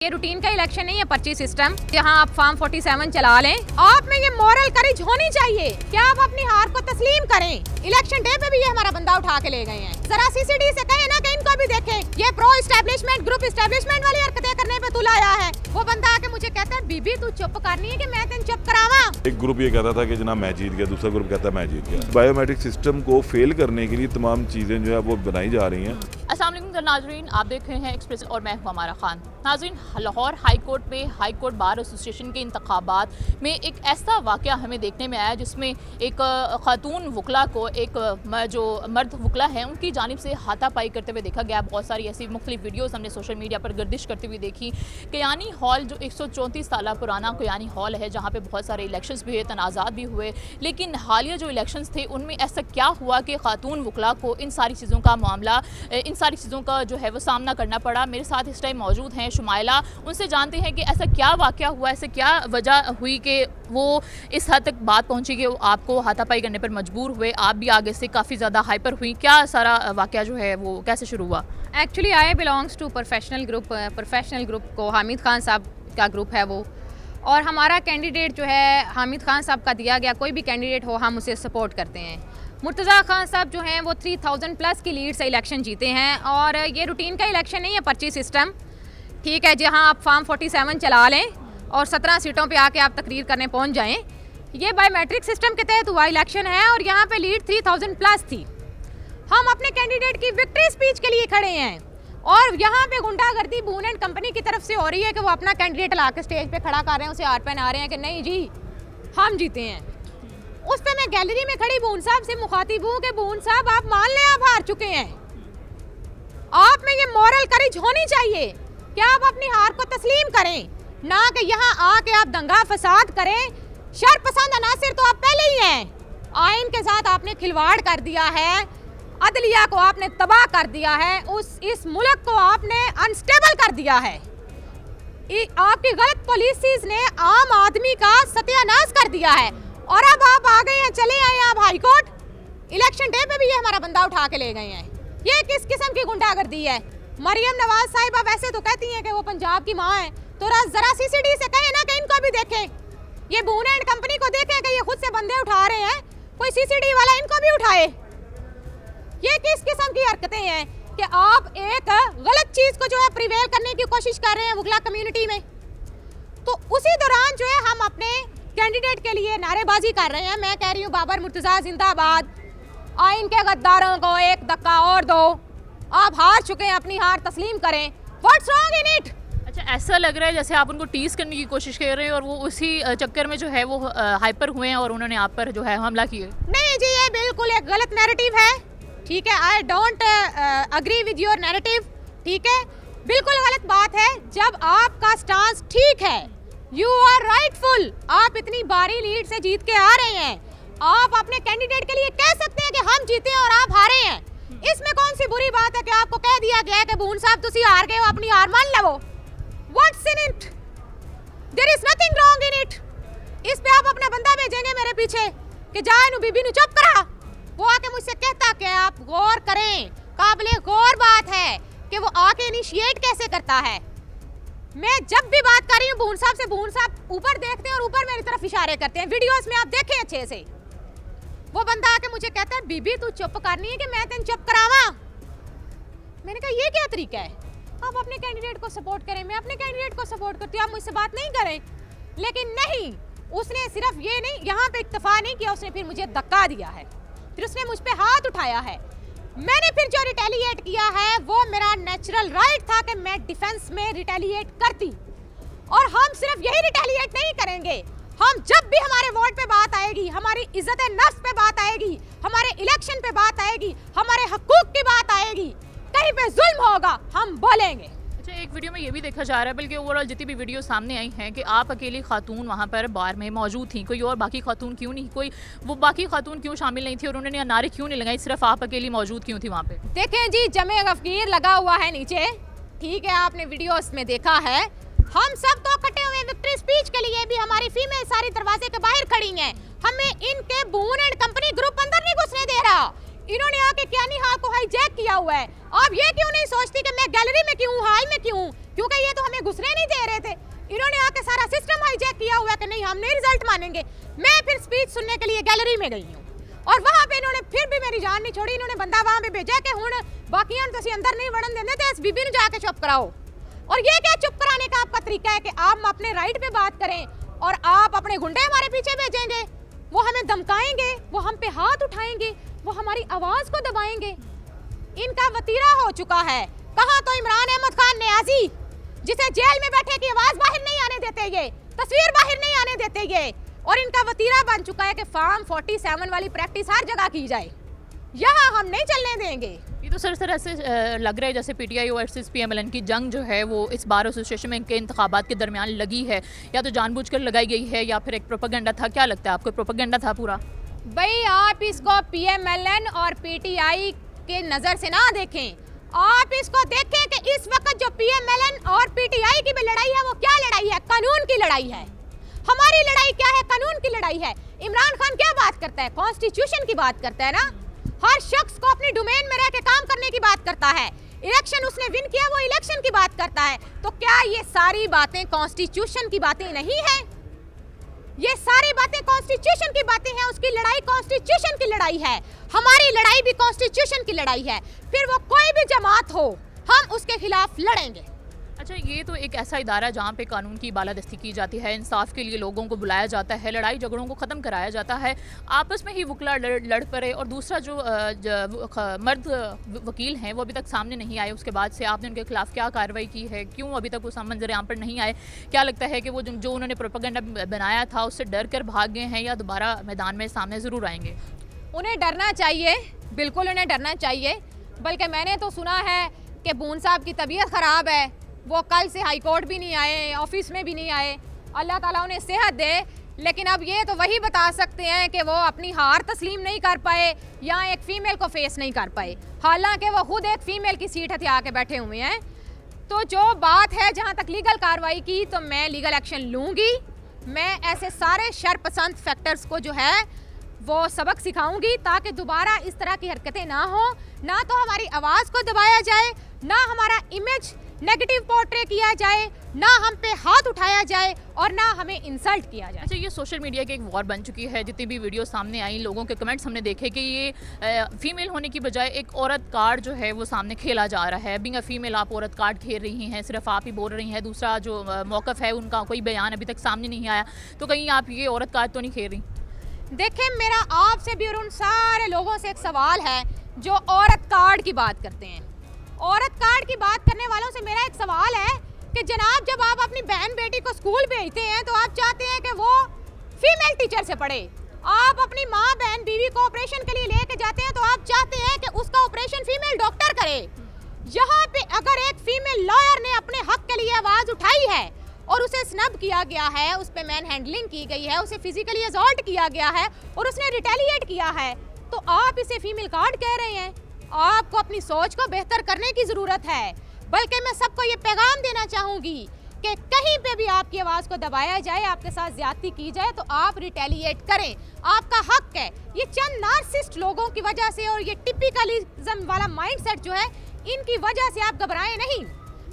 ये रूटीन का इलेक्शन नहीं है, पर्ची सिस्टम जहां आप फॉर्म 47 चला लें। आप में ये मॉरल करेज होनी चाहिए कि आप अपनी हार को तस्लीम करें। इलेक्शन डे पे भी ये हमारा बंदा उठा के ले गए हैं। जरा सीसीडी से कहें ना कि इनको भी देखें। ये प्रो एस्टेब्लिशमेंट ग्रुप एस्टेब्लिशमेंट वाली हरकतें करने पे तुला आया है। वो बंदा आके मुझे कहता है बीबी तू चुप करनी है कि मैं तेन चुप करावा। एक ग्रुप ये कहता था कि जनाब मैं जीत गया, दूसरा ग्रुप कहता है मैं जीत गया। बायोमेट्रिक सिस्टम को फेल करने के लिए तमाम चीजें जो है वो बनाई जा रही हैं। अस्सलाम वालेकुम नाजरीन, आप देख रहे हैं एक्सप्रेस और मैं हूं हमारा खान। नाजरीन, लाहौर हाई कोर्ट में हाई कोर्ट बार एसोसिएशन के इंतखाबात में एक ऐसा वाक़या हमें देखने में आया जिसमें एक खातून वकला को एक जो मर्द वकला है उनकी जानिब से हाथापाई करते हुए देखा गया। बहुत सारी ऐसी मुख्तलिफ वीडियोज़ हमने सोशल मीडिया पर गर्दिश करते हुए देखी। कयानी हॉल जो 134 साल पुराना कयानी हॉल है जहाँ पर बहुत सारे इलेक्शंस भी हुए, तनाज़ात भी हुए, लेकिन हालिया जो इलेक्शंस थे उनमें ऐसा क्या हुआ कि खातून वकला को इन सारी चीज़ों का मामला, इन सारी चीज़ों का जो है वो सामना करना पड़ा। मेरे साथ इस टाइम मौजूद हैं शुमाइला, उनसे जानते हैं कि ऐसा क्या वाक़या हुआ, ऐसे क्या वजह हुई कि वो इस हद तक बात पहुंची कि वो आपको हाथापाई करने पर मजबूर हुए। आप भी आगे से काफ़ी ज़्यादा हाइपर हुई। क्या सारा वाक़या जो है वो कैसे शुरू हुआ? Actually I belongs to professional group को हामिद खान साहब का ग्रुप है वो, और हमारा कैंडिडेट जो है हामिद खान साहब का दिया गया। कोई भी कैंडिडेट हो हम उसे सपोर्ट करते हैं। मुर्तज़ा खान साहब जो हैं वो 3000 प्लस की लीड से इलेक्शन जीते हैं, और ये रूटीन का इलेक्शन नहीं है, पर्ची सिस्टम, ठीक है, जहां आप फॉर्म 47 चला लें और 17 सीटों पे आके आप तकरीर करने पहुंच जाएं। ये बायोमेट्रिक सिस्टम के तहत हुआ इलेक्शन है और यहाँ पे लीड 3000 प्लस थी। हम अपने कैंडिडेट की विक्ट्री स्पीच के लिए खड़े हैं और यहाँ पे गुंडागर्दी बून एंड कंपनी की तरफ से हो रही है कि वो अपना कैंडिडेट ला के स्टेज पे खड़ा कर रहे हैं, उसे हार पहना रहे हैं कि नहीं जी हम जीते हैं। उस पर मैं गैलरी में खड़ी बून साहब से मुखातिब हूँ कि बून साहब आप मान लें आप हार चुके हैं। आप में ये मॉरल करेज होनी चाहिए कि आप अपनी हार को तस्लीम करें, ना कि यहाँ आके आप दंगा फसाद करें। शरपसंद अनासिर तो आप पहले ही हैं। आइन के साथ आपने खिलवाड़ कर दिया है, अदलिया को आपने तबाह कर दिया है, इस मुल्क को आपने अनस्टेबल कर दिया है। आपकी गलत पॉलिसीज ने आम आदमी का सत्यानाश कर दिया है और अब आप आ गए हैं, चले आए आप हाई कोर्ट। इलेक्शन डे पे भी ये हमारा बंदा उठा के ले गए हैं। ये किस किस्म की गुंडागर्दी है? मरियम नवाज साहिबा वैसे तो कहती हैं कि वो पंजाब की माँ है, तो जरा सीसीडी से कहें ना कि इनको भी देखें। ये बून एंड कंपनी को देखें कि ये खुद से बंदे उठा रहे हैं, कोई सीसीडी वाला इनको भी उठाए। ये किस किस्म की हरकतें हैं कि आप एक गलत चीज को जो है प्रिवेल करने की कोशिश कर रहे हैं वकला कम्युनिटी में। तो उसी दौरान जो है हम अपने कैंडिडेट के लिए नारेबाजी कर रहे हैं। मैं कह रही हूँ बाबर मुर्तज़ा जिंदाबाद, आइन के गद्दारों को एक धक्का और दो। आप हार चुके हैं, अपनी हार तस्लीम करें। What's wrong in it? अच्छा, ऐसा लग रहा है जैसे आप उनको टीज करने की कोशिश कर रहे हैं और वो उसी चक्कर में जो है वो हाइपर हुए हैं और उन्होंने आप पर जो है हमला किए। नहीं जी, ये बिल्कुल एक गलत नैरेटिव है, ठीक है। I don't agree with your narrative, ठीक है, बिल्कुल गलत बात है। जब आपका स्टांस ठीक है, यू आर राइटफुल, आप इतनी बारी लीड से जीत के आ रहे हैं, आप अपने कैंडिडेट के लिए कह सकते हैं कि हम जीते और आप हारे हैं। इसमें कौन सी बुरी बात है कि आपको कह दिया गया है कि बून साहब तुसी हार गए हो, अपनी हार मान लो। What's in it? There is nothing wrong in it. इस पे आप अपना बंदा भेजेंगे मेरे पीछे कि जा इनु बीबी नु चुप करा। वो आके मुझसे कहता कि आप गौर करें, काबिले गौर बात है कि वो आके इनिशिएट कैसे करता है। मैं जब भी बात कर रही हूँ बून साहब से, बून साहब ऊपर देखते हैं और ऊपर मेरी तरफ इशारे करते हैं। वीडियोस में आप देखें अच्छे से। वो बंदा आके मुझे कहता है बीबी तू चुप करनी है कि मैं तेन चुप करावा। मैंने कहा ये क्या तरीका है? आप अपने कैंडिडेट को सपोर्ट करें, मैं अपने कैंडिडेट को सपोर्ट करती हूँ, आप मुझसे बात नहीं करें। लेकिन नहीं, उसने सिर्फ ये नहीं, यहाँ पे इक्तफा नहीं किया, उसने फिर मुझे धक्का दिया है, फिर उसने मुझ पे हाथ उठाया है। मैंने फिर जो रिटेलिएट किया है वो मेरा नेचुरल राइट था कि मैं डिफेंस में रिटेलिएट करती। और हम सिर्फ यही रिटेलिएट नहीं करेंगे, हम जब भी हमारे वोट पे बात आएगी, हमारी इज्जत नफ्स पे बात आएगी, हमारे इलेक्शन पे बात आएगी, हमारे हकूक की बात आएगी, कहीं पे जुल्म होगा, हम बोलेंगे। अच्छा, एक वीडियो में ये भी देखा जा रहा है, बल्कि ओवरऑल जितनी भी वीडियो सामने आई हैं, कि आप अकेली खातून वहाँ पर बार में मौजूद थी, कोई और बाकी खातून क्यों नहीं, कोई वो बाकी खातून क्यों शामिल नहीं थी और उन्होंने नारे क्यों नहीं लगाई, सिर्फ आप अकेली मौजूद क्यों थी वहाँ पे? देखें जी, जमे गफगीर लगा हुआ है नीचे, ठीक है, आपने वीडियोस में देखा है। हम सब तो इकट्ठे हुए विक्ट्री स्पीच के लिए भी, हमारी फीमेल सारी दरवाजे के बाहर खड़ी हैं। हमें इनके बून एंड कंपनी ग्रुप अंदर नहीं घुसने दे रहा। इन्होंने आके कियानी हाल को हाईजैक किया हुआ है। आप ये क्यों नहीं सोचती कि मैं गैलरी में क्यों, हॉल में क्यों, क्योंकि ये तो हमें घुसने नहीं दे रहे थे। इन्होंने आके सारा सिस्टम हाईजैक किया हुआ है कि नहीं हम नहीं रिजल्ट मानेंगे। मैं फिर स्पीच सुनने के लिए गैलरी में गई हूँ और वहाँ पे इन्होंने फिर भी मेरी जान नहीं छोड़ी। इन्होंने बंदा वहाँ पे भेजा कि हुण बाकियां तुसीं अंदर नहीं वड़न देंदे ते इस बीबी नूं जाके चुप कराओ। और ये क्या चुप कराने का आपका तरीका है कि आप अपने राइट पे बात करें और आप अपने गुंडे हमारे पीछे भेजेंगे, वो हमें धमकाएंगे, वो हम पे हाथ उठाएंगे, वो हमारी आवाज को दबाएंगे। इनका वतीरा हो चुका है। कहाँ तो इमरान अहमद खान न्याजी जिसे जेल में बैठे की आवाज बाहर नहीं आने देते, ये तस्वीर बाहर नहीं आने देते ये, और इनका वतीरा बन चुका है कि फार्म 47 वाली प्रैक्टिस हर जगह की जाए, यहाँ हम नहीं चलने देंगे। ये तो सर ऐसे लग रहा है जैसे पीटीआई वर्सेस पीएमएलएन की जंग जो है वो इस बार एसोसिएशन में के इंतखाबात के दरमियान लगी है, या तो जानबूझकर लगाई गई है या फिर एक प्रोपेगेंडा था। क्या लगता है आपको, प्रोपेगेंडा था पूरा? भाई आप इसको पीएमएलएन और पीटीआई के नज़र से ना देखें, आप इसको देखें कि इस वक्त जो पीएमएलएन और पीटीआई की भी लड़ाई है वो क्या लड़ाई है, कानून की लड़ाई है। हमारी लड़ाई क्या है, कानून की लड़ाई है। इमरान खान क्या बात करता है, कॉन्स्टिट्यूशन की बात करता है ना। हर शख्स को अपनी डोमेन में रह के काम करने की बात करता है। इलेक्शन उसने विन किया, वो इलेक्शन की बात करता है। तो क्या ये सारी बातें कॉन्स्टिट्यूशन की बातें नहीं है? ये सारी बातें कॉन्स्टिट्यूशन की बातें हैं। उसकी लड़ाई कॉन्स्टिट्यूशन की लड़ाई है, हमारी लड़ाई भी कॉन्स्टिट्यूशन की लड़ाई है। फिर वो कोई भी जमात हो, हम उसके खिलाफ लड़ेंगे। अच्छा, ये तो एक ऐसा इदारा है जहाँ पे कानून की बालादस्ती की जाती है, इंसाफ के लिए लोगों को बुलाया जाता है, लड़ाई झगड़ों को ख़त्म कराया जाता है, आपस में ही वकला लड़ पड़े। और दूसरा जो मर्द वकील हैं वो अभी तक सामने नहीं आए, उसके बाद से आपने उनके खिलाफ क्या कार्रवाई की है, क्यों अभी तक वो मंजर आम पर नहीं आए? क्या लगता है कि वो जो उन्होंने प्रोपेगेंडा बनाया था उससे डर कर भाग गए हैं या दोबारा मैदान में सामने ज़रूर आएंगे? उन्हें डरना चाहिए, बिल्कुल उन्हें डरना चाहिए। बल्कि मैंने तो सुना है कि बून साहब की तबीयत ख़राब है, वो कल से हाई कोर्ट भी नहीं आए, ऑफिस में भी नहीं आए। अल्लाह ताला उन्हें सेहत दे। लेकिन अब ये तो वही बता सकते हैं कि वो अपनी हार तस्लीम नहीं कर पाए या एक फ़ीमेल को फेस नहीं कर पाए, हालांकि वो खुद एक फ़ीमेल की सीट हथिया के बैठे हुए हैं। तो जो बात है, जहाँ तक लीगल कार्रवाई की, तो मैं लीगल एक्शन लूँगी। मैं ऐसे सारे शरपसंद फैक्टर्स को जो है वो सबक सिखाऊंगी ताकि दोबारा इस तरह की हरकतें ना हो, ना तो हमारी आवाज़ को दबाया जाए, ना हमारा इमेज नेगेटिव पोर्ट्रे किया जाए, ना हम पे हाथ उठाया जाए और ना हमें इंसल्ट किया जाए। अच्छा, ये सोशल मीडिया की एक वॉर बन चुकी है। जितनी भी वीडियो सामने आई, लोगों के कमेंट्स हमने देखे कि ये फीमेल होने की बजाय एक औरत कार्ड जो है वो सामने खेला जा रहा है। बिंग अ फीमेल आप औरत कार्ड खेल रही हैं, सिर्फ आप ही बोल रही हैं, दूसरा जो मौक़िफ़ है उनका कोई बयान अभी तक सामने नहीं आया। तो कहीं आप ये औरत कार्ड तो नहीं खेल रही? देखें, मेरा आपसे भी और उन सारे लोगों से एक सवाल है जो औरत कार्ड की बात करते हैं। औरत कार्ड की बात करने वालों से मेरा एक सवाल है कि जनाब, जब आप अपनी बहन बेटी को स्कूल भेजते हैं तो आप चाहते हैं कि वो फीमेल टीचर से पढ़े। आप अपनी माँ, बहन, बीवी को ऑपरेशन के लिए लेके जाते हैं तो आप चाहते हैं कि उसका ऑपरेशन फीमेल डॉक्टर करे। यहाँ पे अगर एक फीमेल लॉयर ने अपने हक के लिए आवाज़ उठाई है और उसे स्नब किया गया है, उस पर मैन हैंडलिंग की गई है, उसे फिजिकली असॉल्ट किया गया है और उसने रिटेलिएट किया है, तो आप इसे फीमेल कार्ड कह रहे हैं। आपको अपनी सोच को बेहतर करने की ज़रूरत है। बल्कि मैं सबको ये पैगाम देना चाहूँगी कि कहीं पे भी आपकी आवाज़ को दबाया जाए, आपके साथ ज्यादती की जाए तो आप रिटेलिएट करें, आपका हक है। ये चंद नार्सिस्ट लोगों की वजह से और ये टिपिकलिज्म वाला माइंडसेट जो है, इनकी वजह से आप घबराएं नहीं,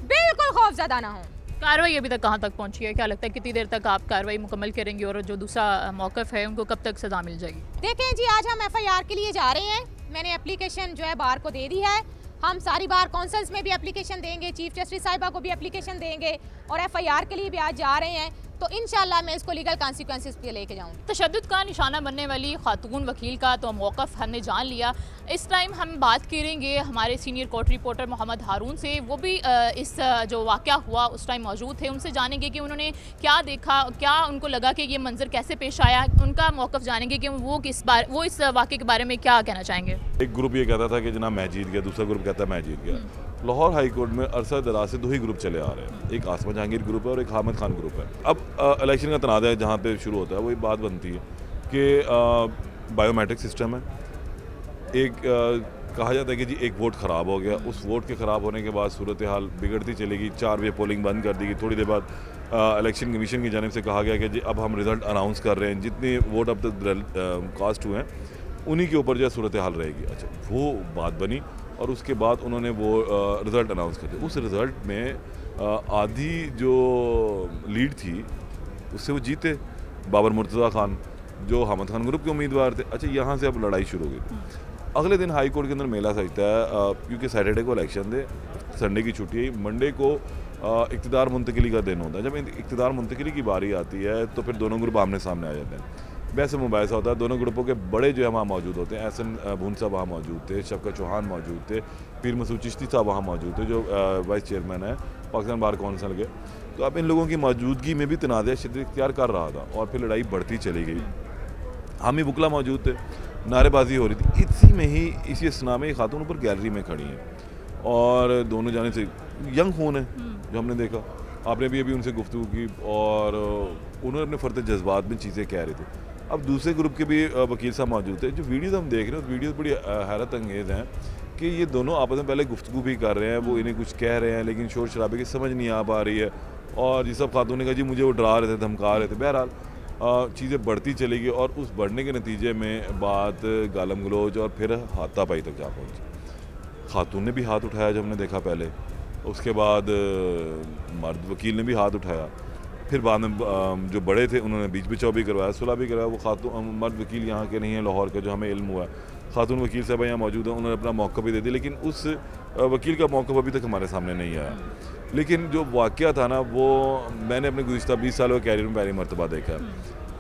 बिल्कुल खौफजदा ना हो। कार्रवाई अभी तक कहाँ तक पहुँची है? क्या लगता है कितनी देर तक आप कार्रवाई मुकम्मल करेंगे और जो दूसरा मौक़िफ़ है उनको कब तक सज़ा मिल जाएगी? देखें जी, आज हम FIR के लिए जा रहे हैं। मैंने एप्लीकेशन जो है बार को दे दी है। हम सारी बार काउंसिल्स में भी एप्लीकेशन देंगे, चीफ जस्टिस साहिबा को भी एप्लीकेशन देंगे और FIR के लिए भी आज जा रहे हैं। तो इंशाल्लाह मैं इसको लीगल कॉन्सिक्वेंसेस पे लेके जाऊँगी। तशद्दुद का निशाना बनने वाली खातून वकील का तो मौक़िफ़ हमने जान लिया। इस टाइम हम बात करेंगे हमारे सीनियर कोर्ट रिपोर्टर मोहम्मद हारून से। वो भी इस जो वाक़या हुआ उस टाइम मौजूद थे। उनसे जानेंगे कि उन्होंने क्या देखा, क्या उनको लगा कि ये मंजर कैसे पेश आया, उनका मौक़िफ़ जानेंगे कि वो इस वाक़े के बारे में क्या कहना चाहेंगे। एक ग्रुप ये कहता था कि जनाब मैं जीत गया, दूसरा ग्रुप कहता है मैं जीत गया। लाहौर हाई कोर्ट में अरसा दराज से दो ही ग्रुप चले आ रहे हैं, एक आसमा जहांगीर ग्रुप है और एक हामिद खान ग्रुप है। अब इलेक्शन का तनाज़ा है, जहाँ पे शुरू होता है वही बात बनती है कि बायोमेट्रिक सिस्टम है। एक कहा जाता है कि जी एक वोट ख़राब हो गया, उस वोट के ख़राब होने के बाद सूरत हाल बिगड़ती चलेगी। 4 बजे पोलिंग बंद कर दी गई। थोड़ी देर बाद इलेक्शन कमीशन की जानिब से कहा गया कि जी अब हम रिज़ल्ट अनाउंस कर रहे हैं, जितने वोट अब तक कास्ट हुए हैं उन्हीं के ऊपर जो है सूरत हाल रहेगी। अच्छा, वो बात बनी और उसके बाद उन्होंने वो रिज़ल्ट अनाउंस कर दिया। उस रिज़ल्ट में आधी जो लीड थी उससे वो जीते, बाबर मुर्तज़ा खान जो हामिद खान ग्रुप के उम्मीदवार थे। अच्छा, यहाँ से अब लड़ाई शुरू हो गई। अगले दिन हाई कोर्ट के अंदर मेला सजता है, क्योंकि सैटरडे को इलेक्शन थे, संडे की छुट्टी है, मंडे को इक़्तिदार मुंतकिली का दिन होता है। जब इक़्तिदार मुंतकिली की बारी आती है तो फिर दोनों ग्रुप आमने सामने आ जाते हैं, बहस मुबाहिसा होता है। दोनों ग्रुपों के बड़े जो है वहाँ मौजूद होते हैं। एहसन भून साहब वहाँ मौजूद थे, शफकत चौहान मौजूद थे, पीर मसूद चिश्ती साहब वहाँ मौजूद थे जो वाइस चेयरमैन है पाकिस्तान बार कौंसिल के। तो अब इन लोगों की मौजूदगी में भी तनाज़ा शिद्दत इख्तियार कर रहा था और फिर लड़ाई बढ़ती चली गई। हामी बुकला मौजूद थे, नारेबाजी हो रही थी। इसी में ही इसी असना में खातून ऊपर गैलरी में खड़ी हैं और दोनों जाने से यंग खून है जो हमने देखा। आपने भी अभी उनसे गुफ्तगू की और उन्होंने अपने फ़र्द जज्बात में चीज़ें कह रहे थे। अब दूसरे ग्रुप के भी वकील साहब मौजूद थे। जो वीडियोज़ हम देख रहे हैं, वीडियोज़ बड़ी हैरत अंगेज़ हैं कि ये दोनों आपस में पहले गुफ्तगू भी कर रहे हैं, वो इन्हें कुछ कह रहे हैं लेकिन शोर शराबे की समझ नहीं आ पा रही है। और ये सब खातून ने कहा जी मुझे वो डरा रहे थे, धमका रहे थे। बहरहाल चीज़ें बढ़ती चली गई और उस बढ़ने के नतीजे में बात गालम गलोच और फिर हाथापाई तक जा पहुँची। खातून ने भी हाथ उठाया जब हमने देखा पहले, उसके बाद मर्द वकील ने भी हाथ उठाया, फिर बाद में जो बड़े थे उन्होंने बीच बचाव भी करवाया, सुलह भी करवाया। वो खातून मर्द वकील यहाँ के नहीं है लाहौर के, जो हमें इल्म हुआ है। खातून वकील साहब यहाँ मौजूद हैं, उन्होंने अपना मौक़िफ़ भी दे दिया, लेकिन उस वकील का मौक़िफ़ अभी तक हमारे सामने नहीं आया। लेकिन जो वाक़या था ना, वो मैंने अपने गुज़िश्ता 20 सालों के कैरियर में पहली मरतबा देखा है।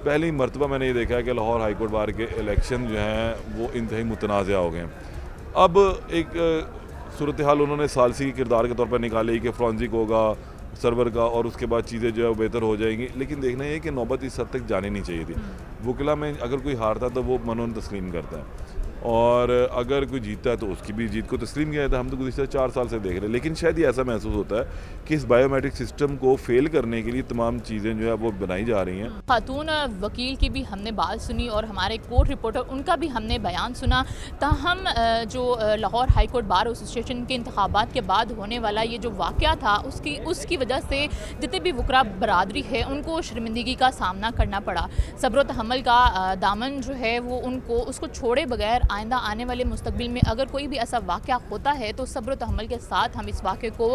पहली मरतबा मैंने ये देखा है कि लाहौर हाई कोर्ट बार के इलेक्शन जो हैं वो इंतहाई मुतनाज़ा हो गए हैं। अब एक सूरत हाल उन्होंने सालसी के किरदार के तौर पर निकाली कि फ्रॉन्जिक होगा सर्वर का और उसके बाद चीज़ें जो है वो बेहतर हो जाएंगी। लेकिन देखना ये कि नौबत इस हद तक जानी नहीं चाहिए थी। वकला में अगर कोई हारता तो वो मनोन तस्लीम करता है और अगर कोई जीतता है तो उसकी भी जीत को तस्लीम किया जाता है। हम तो गुज़िश्ता 4 साल से देख रहे हैं, लेकिन शायद ये ऐसा महसूस होता है कि इस बायोमेट्रिक सिस्टम को फेल करने के लिए तमाम चीज़ें जो है वो बनाई जा रही हैं। खातून वकील की भी हमने बात सुनी और हमारे कोर्ट रिपोर्टर उनका भी हमने बयान सुना। ताहम जो Lahore high court bar association के इंतखाबात के बाद होने वाला ये जो वाक़या था उसकी वजह से जितने भी वकरा बरादरी है उनको शर्मिंदगी का सामना करना पड़ा। सब्र व तहम्मुल का दामन जो है वो उनको उसको छोड़े बगैर आइंदा आने वाले मुस्तकबिल में अगर कोई भी ऐसा वाक़या होता है तो सब्र व तहम्मुल के साथ हम इस वाक़े को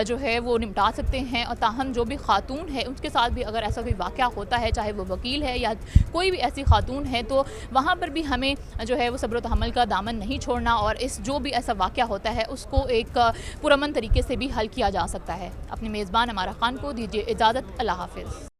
जो है वो निपटा सकते हैं। और ताहम जो भी खातून है उसके साथ भी अगर ऐसा कोई वाक़या होता है, चाहे वो वकील है या कोई भी ऐसी खातून है, तो वहाँ पर भी हमें जो है वो सब्र व तहम्मुल का दामन नहीं छोड़ना और इस जो भी ऐसा वाक़या होता है उसको एक पुरअमन तरीके से भी हल किया जा सकता है। अपने मेज़बान अमारा खान को दीजिए इजाज़त। अल्लाह हाफ़िज़।